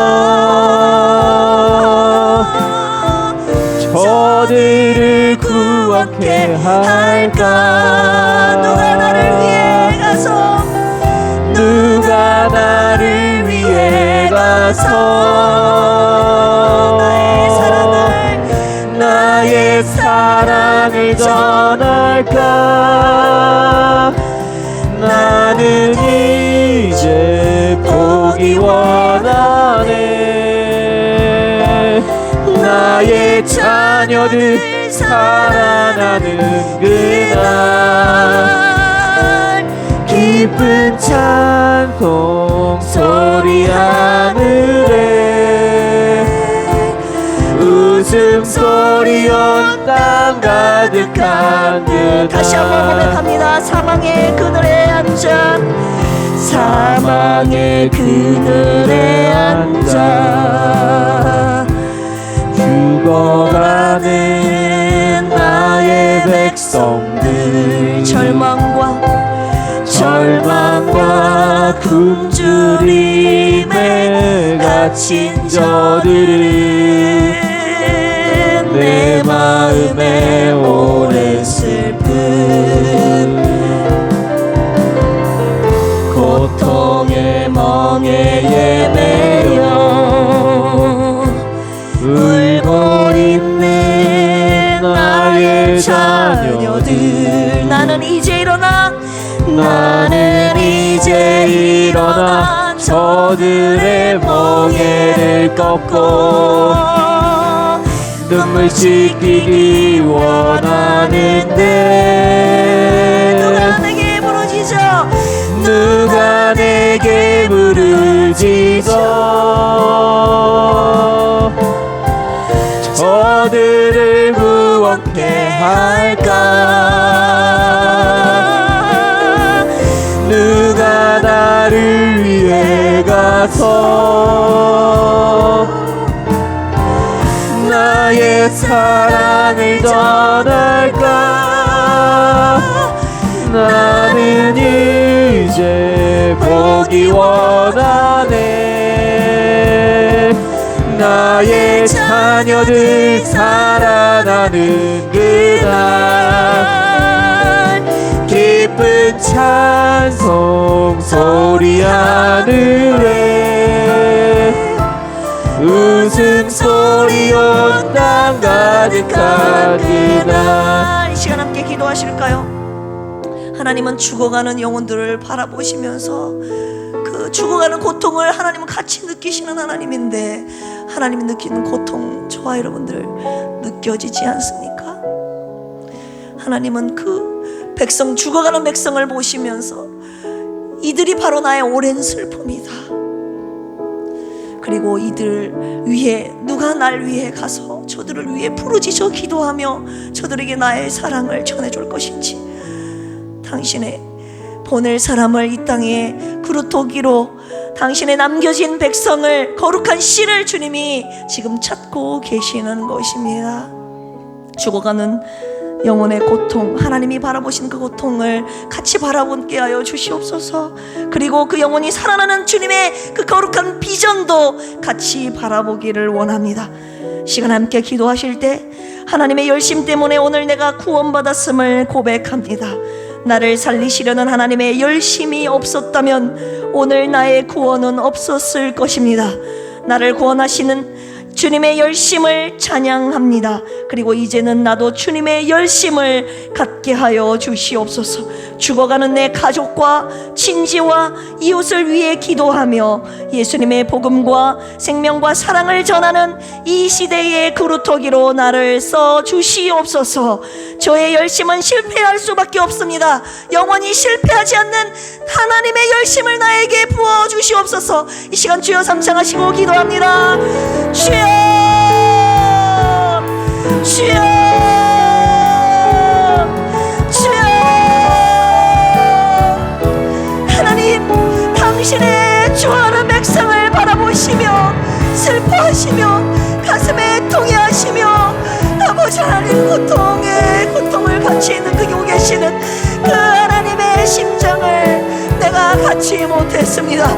저들을 구원케 할까 누가 나를 위해 가서 누가 나를 위해 가서 나의 사랑을 전할까 나는 이제 보기 원하네 나의 자녀들 살아나는 그날 기쁜 찬송 소리 하늘에 웃음소리 온 땅 가득한 그날 다시 한번 고백합니다. 사망의 그늘에 앉아 사망의 그늘에 앉아 죽어가는 나의 백성들 절망과 굶주림에 갇힌 저들은 내 마음에 오랜 슬픔 고통의 멍에 매여 울고 있는 나의 자녀들 나는 이제 일어나 저들의 멍에를 꺾고 눈물 씻기기 원하는데 누가 내게 부르시죠 누가 내게 부르시죠 저들을 구원케 할까 누가 나를 위해 가서 나의 사랑을 전할까 나는 이제 보기 원하네 나의 자녀들 살아나는 그날 기쁜 찬송 소리 하늘에 웃음소리 온 땅 가득한 그날 이 시간 함께 기도하실까요? 하나님은 죽어가는 영혼들을 바라보시면서 그 죽어가는 고통을 하나님은 같이 느끼시는 하나님인데 하나님이 느끼는 고통 저와 여러분들 느껴지지 않습니까? 하나님은 그 백성 죽어가는 백성을 보시면서 이들이 바로 나의 오랜 슬픔이다. 그리고 이들 위해 누가 날 위해 가서 저들을 위해 부르짖어 기도하며 저들에게 나의 사랑을 전해줄 것인지 당신의 보낼 사람을 이 땅에 그루터기로 당신의 남겨진 백성을 거룩한 씨를 주님이 지금 찾고 계시는 것입니다. 죽어가는 영혼의 고통 하나님이 바라보신 그 고통을 같이 바라보게 하여 주시옵소서. 그리고 그 영혼이 살아나는 주님의 그 거룩한 비전도 같이 바라보기를 원합니다. 시간 함께 기도하실 때 하나님의 열심 때문에 오늘 내가 구원받았음을 고백합니다. 나를 살리시려는 하나님의 열심이 없었다면 오늘 나의 구원은 없었을 것입니다. 나를 구원하시는 주님의 열심을 찬양합니다. 그리고 이제는 나도 주님의 열심을 갖게 하여 주시옵소서. 죽어가는 내 가족과 친지와 이웃을 위해 기도하며 예수님의 복음과 생명과 사랑을 전하는 이 시대의 그루터기로 나를 써 주시옵소서. 저의 열심은 실패할 수밖에 없습니다. 영원히 실패하지 않는 하나님의 열심을 나에게 부어 주시옵소서. 이 시간 주여 삼창하시고 기도합니다. 주여, 주여, 주여. 하나님, 당신의 좋아하는 백성을 바라보시며 슬퍼하시며 가슴에 통해하시며 아버지 하나님 고통을 같이 느끼고 계시는 그 하나님의 심장을 내가 갖지 못했습니다.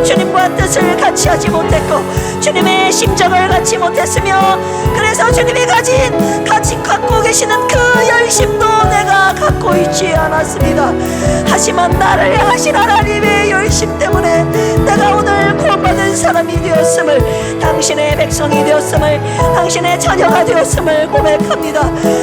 주님과 뜻을 같이 하지 못했고 주님의 심정을 갖지 못했으며, 그래서 주님이 같이 갖고 계시는 그 열심도 내가 갖고 있지 않았습니다. 하지만 나를 향하신 하나님의 열심 때문에 내가 오늘 구원받은 사람이 되었음을, 당신의 백성이 되었음을, 당신의 자녀가 되었음을 고백합니다.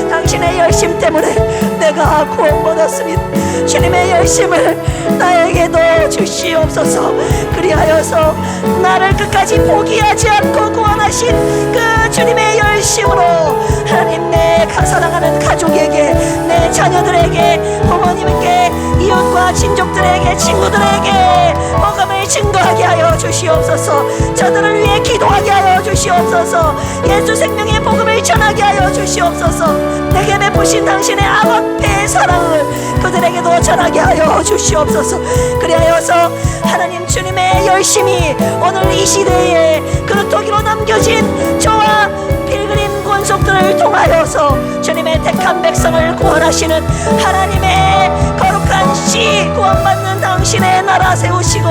당신의 열심 때문에 내가 구원받았습니다. 주님의 열심을 나에게도 주시옵소서. 그리하여서 나를 끝까지 포기하지 않고 구원하신 그 주님의 열심으로 하나님, 내 사랑하는 가족에게, 내 자녀들에게, 부모님께, 이웃과 친족들에게, 친구들에게 복음을 증거하게 하여 주시옵소서. 저들을 위해 기도하게 하여 주시옵소서. 예수 생명의 복음을 전하게 하여 주시옵소서. 내게 베푸신 당신의 아가페의 사랑을 그들에게도 전하게 하여 주시옵소서. 그리하여서 하나님, 주님의 열심이 오늘 이 시대에 그루터기로 남겨진 저와 필그림 권속들을 통하여서 주님의 택한 백성을 구원하시는 하나님의 거룩한 씨, 구원받는 당신의 나라 세우시고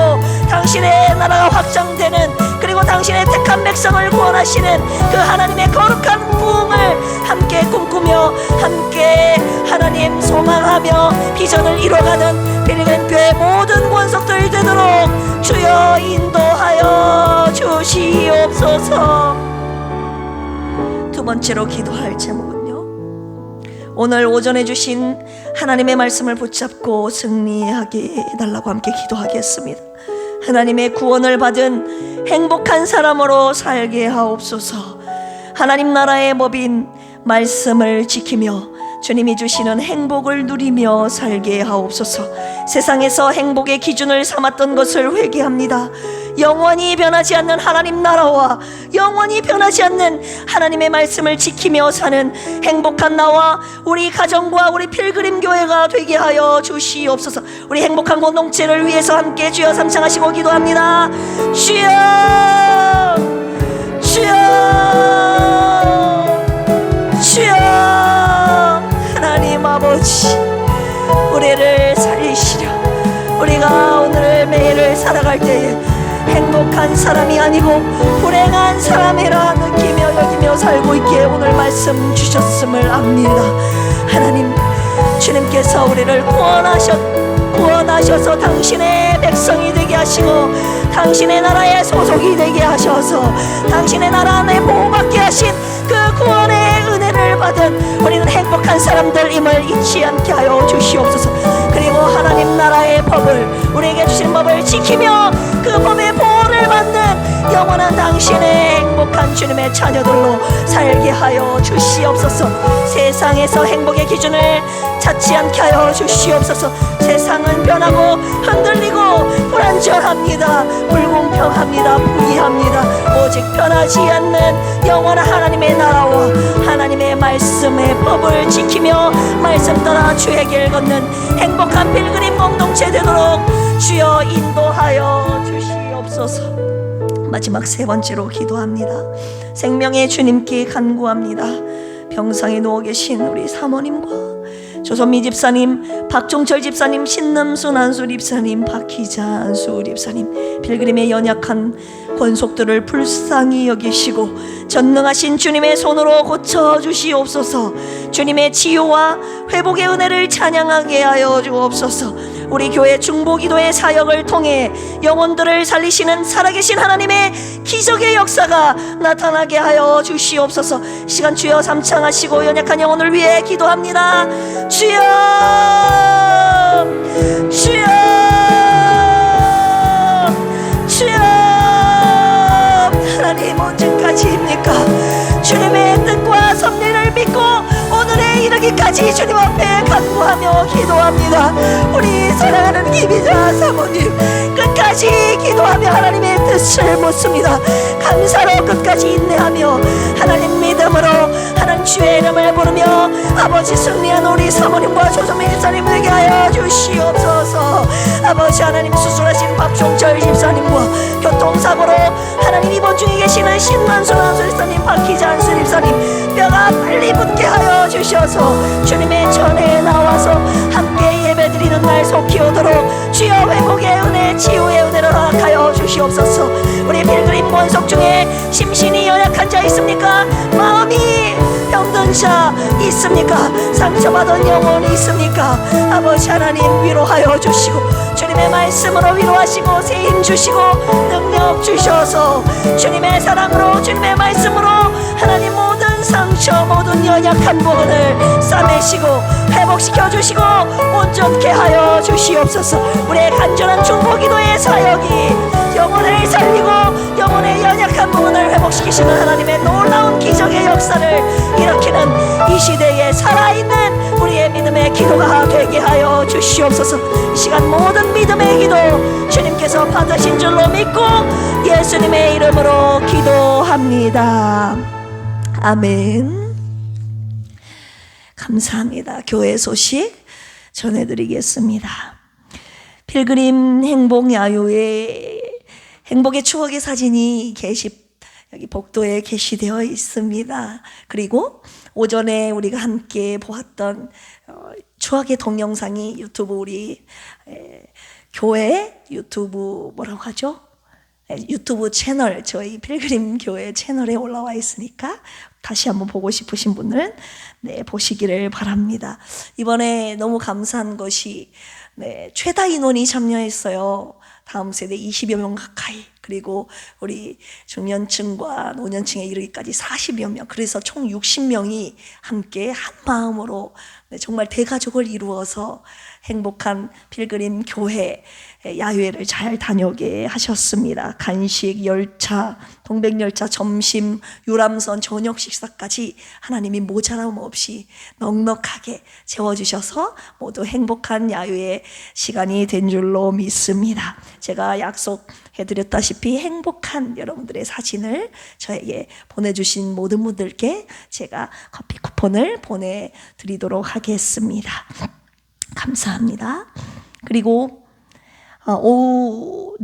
당신의 나라가 확장되는, 그리고 당신의 택한 백성을 구원하시는 그 하나님의 거룩한 부흥을 함께 꿈꾸며 함께 하나님 소망하며 비전을 이뤄가는 필그림 교회 모든 권속들 되도록 주여 인도하여 주시옵소서. 두 번째로 기도할 제목은요, 오늘 오전에 주신 하나님의 말씀을 붙잡고 승리하게 해달라고 함께 기도하겠습니다. 하나님의 구원을 받은 행복한 사람으로 살게 하옵소서. 하나님 나라의 법인 말씀을 지키며 주님이 주시는 행복을 누리며 살게 하옵소서. 세상에서 행복의 기준을 삼았던 것을 회개합니다. 영원히 변하지 않는 하나님 나라와 영원히 변하지 않는 하나님의 말씀을 지키며 사는 행복한 나와 우리 가정과 우리 필그림 교회가 되게 하여 주시옵소서. 우리 행복한 공동체를 위해서 함께 주여 삼창하시고 기도합니다. 주여, 주여, 주여. 하나님 아버지, 우리를 살리시려 우리가 오늘 매일을 살아갈 때에 행복한 사람이 아니고 불행한 사람이라 느끼며 여기며 살고 있기에 오늘 말씀 주셨음을 압니다. 하나님, 주님께서 우리를 구원하셔서 당신의 백성이 되게 하시고 당신의 나라의 소속이 되게 하셔서 당신의 나라 안에 보호받게 하신 그 구원의 은혜를 받은 우리는 행복한 사람들임을 잊지 않게 하여 주시옵소서. 그리고 하나님 나라의 법을, 우리에게 주신 법을 지키며 그 법의 보호를 받는 영원한 당신의 행복한 주님의 자녀들로 살게 하여 주시옵소서. 세상에서 행복의 기준을 찾지 않게 하여 주시옵소서. 세상은 변하고 흔들리고 불안정합니다. 불공평합니다. 불의합니다. 오직 변하지 않는 영원한 하나님의 나라와 하나님의 말씀의 법을 지키며 말씀 따라 주의 길 걷는 행복한 필그림 공동체 되도록 주여 인도하여 주시옵소서. 마지막 세 번째로 기도합니다. 생명의 주님께 간구합니다. 병상에 누워 계신 우리 사모님과 조선미 집사님, 박종철 집사님, 신남순 안수 집사님, 박희자 안수 집사님, 필그림의 연약한 권속들을 불쌍히 여기시고 전능하신 주님의 손으로 고쳐주시옵소서. 주님의 치유와 회복의 은혜를 찬양하게 하여 주옵소서. 우리 교회 중보기도의 사역을 통해 영혼들을 살리시는 살아계신 하나님의 기적의 역사가 나타나게 하여 주시옵소서. 시간 주여 삼창하시고 연약한 영혼을 위해 기도합니다. 주여, 주여, 주여. 하나님 언제까지입니까? 주님의 뜻과 섭리를 믿고 오늘에 이르기까지 주님 앞에 간구하며 기도합니다. 우리 사랑하는 김희자 사모님, 끝까지 기도하며 하나님의 뜻을 묻습니다. 감사로 끝까지 인내하며 하나님 믿음으로 하나님 주의 이름을 부르며 아버지 승리한 우리 사모님과 조선미 집사님에게 하여 주시옵소서. 아버지 하나님, 수술하신 박종철 집사님과 교통사고로 하나님 입원 중에 계시는 신만순 안수 집사님, 박희자 안수 집사님, 뼈가 빨리 붙게 하여 주셔서 주님의 전에 나와서 함께 예배드리는 날 속히 오도록 주여 회복의 은혜, 치유의 은혜를 허락하여 주시옵소서. 우리 필그림 본속 중에 심신이 연약한 자 있습니까? 마음이 병든 자 있습니까? 상처받은 영혼이 있습니까? 아버지 하나님 위로하여 주시고 주님의 말씀으로 위로하시고 세임 주시고 능력 주셔서 주님의 사랑으로 주님의 말씀으로 하나님 모든 상처, 모든 연약한 부분을 싸매시고 회복시켜 주시고 온전케 하여 주시옵소서. 우리의 간절한 중보기도의 사역이 영혼을 살리고 영혼의 연약한 부분을 회복시키시는 하나님의 놀라운 기적의 역사를 일으키는 이 시대에 살아있는 우리의 믿음의 기도가 되게 하여 주시옵소서. 이 시간 모든 믿음의 기도 주님께서 받으신 줄로 믿고 예수님의 이름으로 기도합니다. 아멘. 감사합니다. 교회 소식 전해드리겠습니다. 필그림 행복야유의 행복의 추억의 사진이 여기 복도에 게시되어 있습니다. 그리고 오전에 우리가 함께 보았던 추억의 동영상이 유튜브 우리 교회 유튜브 뭐라고 하죠? 유튜브 채널, 저희 필그림 교회 채널에 올라와 있으니까 다시 한번 보고 싶으신 분들은 보시기를 바랍니다. 이번에 너무 감사한 것이 최다 인원이 참여했어요. 다음 세대 20여 명 가까이, 그리고 우리 중년층과 노년층에 이르기까지 40여 명, 그래서 총 60명이 함께 한 마음으로 정말 대가족을 이루어서 행복한 필그림 교회 야유회를 잘 다녀오게 하셨습니다. 간식, 열차, 동백열차, 점심, 유람선, 저녁 식사까지 하나님이 모자람 없이 넉넉하게 채워주셔서 모두 행복한 야유회 시간이 된 줄로 믿습니다. 제가 약속해드렸다시피 행복한 여러분들의 사진을 저에게 보내주신 모든 분들께 제가 커피 쿠폰을 보내드리도록 하겠습니다. 감사합니다. 그리고 오후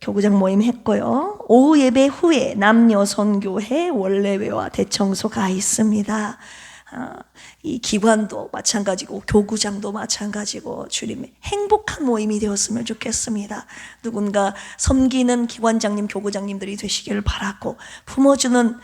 교구장 모임 했고요. 오후 예배 후에 남녀선교회 원래회와 대청소가 있습니다. 이 기관도 마찬가지고 교구장도 마찬가지고 주님의 행복한 모임이 되었으면 좋겠습니다. 누군가 섬기는 기관장님, 교구장님들이 되시기를 바라고 품어주는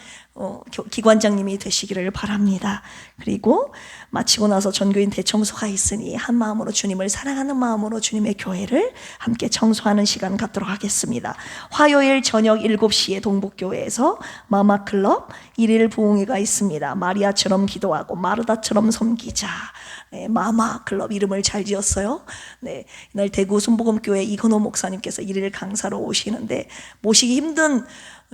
기관장님이 되시기를 바랍니다. 그리고 마치고 나서 전교인 대청소가 있으니 한 마음으로 주님을 사랑하는 마음으로 주님의 교회를 함께 청소하는 시간 갖도록 하겠습니다. 화요일 저녁 7시에 동북교회에서 마마클럽 1일 부흥회가 있습니다. 마리아처럼 기도하고 마르다처럼 섬기자. 마마클럽 이름을 잘 지었어요. 이날 대구 순복음교회 이건호 목사님께서 1일 강사로 오시는데 모시기 힘든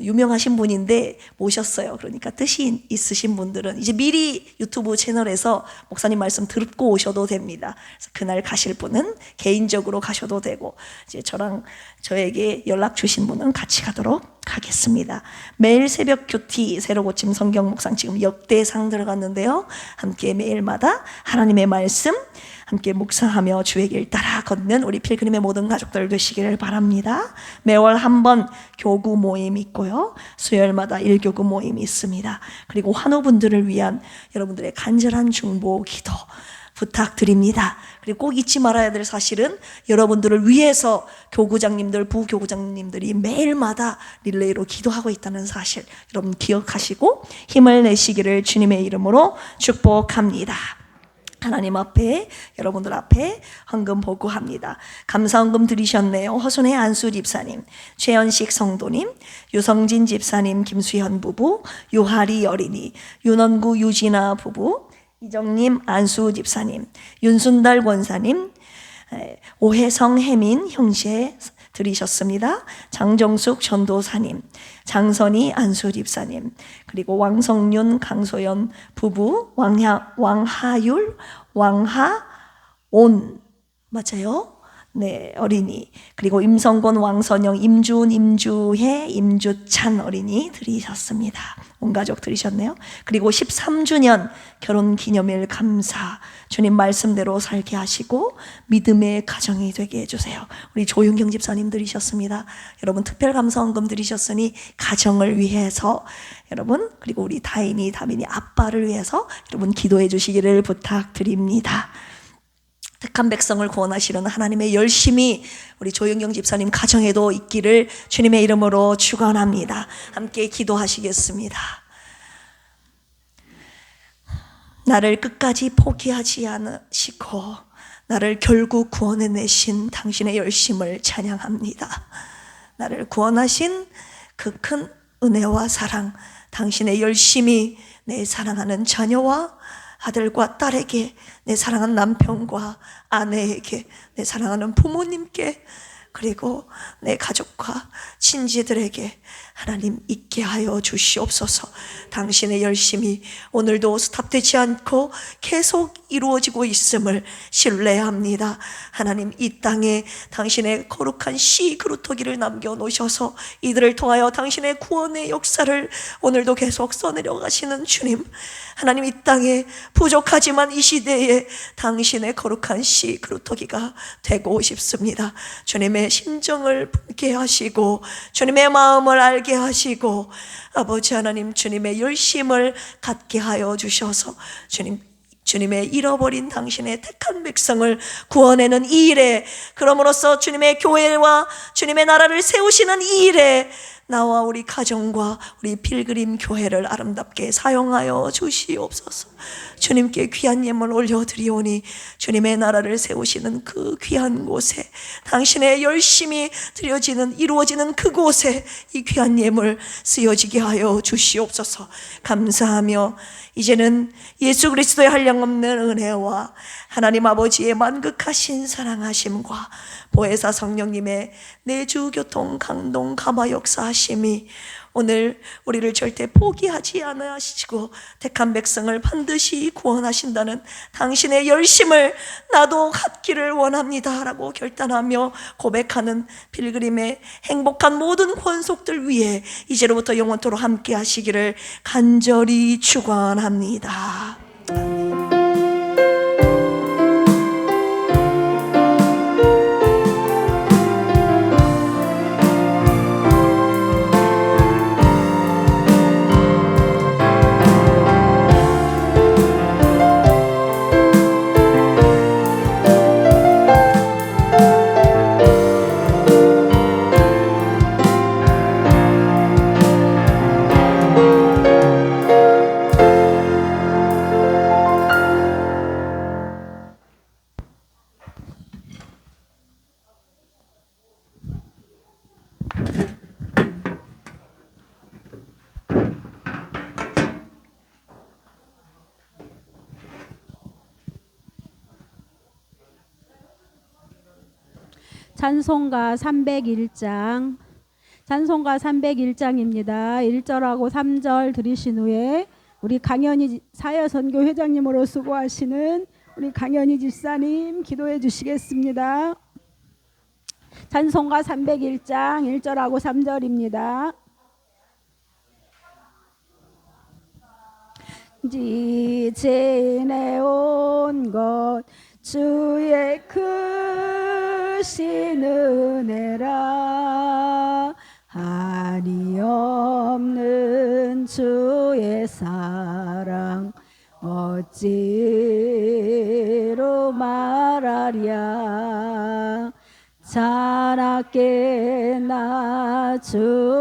유명하신 분인데 모셨어요. 그러니까 뜻이 있으신 분들은 이제 미리 유튜브 채널에서 목사님 말씀 듣고 오셔도 됩니다. 그래서 그날 가실 분은 개인적으로 가셔도 되고, 이제 저에게 연락 주신 분은 같이 가도록 하겠습니다. 매일 새벽 큐티 새로 고침 성경 묵상 지금 역대상 들어갔는데요. 함께 매일마다 하나님의 말씀 함께 묵상하며 주의 길 따라 걷는 우리 필그림의 모든 가족들 되시기를 바랍니다. 매월 한 번 교구 모임이 있고요. 수요일마다 1교구 모임이 있습니다. 그리고 환우분들을 위한 여러분들의 간절한 중보 기도, 부탁드립니다. 그리고 꼭 잊지 말아야 될 사실은 여러분들을 위해서 교구장님들, 부교구장님들이 매일마다 릴레이로 기도하고 있다는 사실 여러분 기억하시고 힘을 내시기를 주님의 이름으로 축복합니다. 하나님 앞에, 여러분들 앞에 헌금 보고합니다. 감사헌금 드리셨네요. 허순의 안수 집사님, 최연식 성도님, 유성진 집사님, 김수현 부부, 유하리 어린이, 윤원구 유진아 부부, 이정님 안수 집사님, 윤순달 권사님, 오혜성 혜민 형제 드리셨습니다. 장정숙 전도사님, 장선희 안수 집사님, 그리고 왕성윤 강소연 부부, 왕하율, 왕하온 맞아요? 네, 어린이, 그리고 임성곤, 왕선영, 임주은, 임주혜, 임주찬 어린이 드리셨습니다. 온 가족 드리셨네요. 그리고 13주년 결혼기념일 감사, 주님 말씀대로 살게 하시고 믿음의 가정이 되게 해주세요. 우리 조윤경 집사님 드리셨습니다. 여러분 특별 감사헌금 드리셨으니 가정을 위해서 여러분, 그리고 우리 다인이, 다민이 아빠를 위해서 여러분 기도해 주시기를 부탁드립니다. 택한 백성을 구원하시는 하나님의 열심이 우리 조영경 집사님 가정에도 있기를 주님의 이름으로 축원합니다. 함께 기도하시겠습니다. 나를 끝까지 포기하지 않으시고 나를 결국 구원해내신 당신의 열심을 찬양합니다. 나를 구원하신 그 큰 은혜와 사랑, 당신의 열심이 내 사랑하는 자녀와 아들과 딸에게, 내 사랑하는 남편과 아내에게, 내 사랑하는 부모님께, 그리고 내 가족과 친지들에게 하나님 있게 하여 주시옵소서. 당신의 열심이 오늘도 스탑되지 않고 계속 이루어지고 있음을 신뢰합니다. 하나님, 이 땅에 당신의 거룩한 씨 그루터기를 남겨놓으셔서 이들을 통하여 당신의 구원의 역사를 오늘도 계속 써내려 가시는 주님, 하나님, 이 땅에 부족하지만 이 시대에 당신의 거룩한 씨 그루터기가 되고 싶습니다. 주님의 심정을 품게 하시고 주님의 마음을 알게 하시고 아버지 하나님, 주님의 열심을 갖게 하여 주셔서 주님의 잃어버린 당신의 택한 백성을 구원하는 이 일에, 그럼으로써 주님의 교회와 주님의 나라를 세우시는 이 일에 나와 우리 가정과 우리 필그림 교회를 아름답게 사용하여 주시옵소서. 주님께 귀한 예물 올려드리오니 주님의 나라를 세우시는 그 귀한 곳에, 당신의 열심이 드려지는, 이루어지는 그곳에 이 귀한 예물 쓰여지게 하여 주시옵소서. 감사하며 이제는 예수 그리스도의 한량없는 은혜와 하나님 아버지의 만극하신 사랑하심과 보혜사 성령님의 내주 교통 강동 감화 역사하심이 오늘 우리를 절대 포기하지 않으시고 택한 백성을 반드시 구원하신다는 당신의 열심을 나도 갖기를 원합니다 라고 결단하며 고백하는 필그림의 행복한 모든 권속들 위해 이제로부터 영원토록 함께 하시기를 간절히 축원합니다. 찬송가 301장, 찬송가 301장입니다. 1절하고 3절 들으신 후에 우리 강현희 사여선교 회장님으로 수고하시는 우리 강현희 집사님 기도해 주시겠습니다. 찬송가 301장 1절하고 3절입니다. 지내온 것 주의 크신 은혜라, 한이 없는 주의 사랑 어찌 자랴 자라게 나 주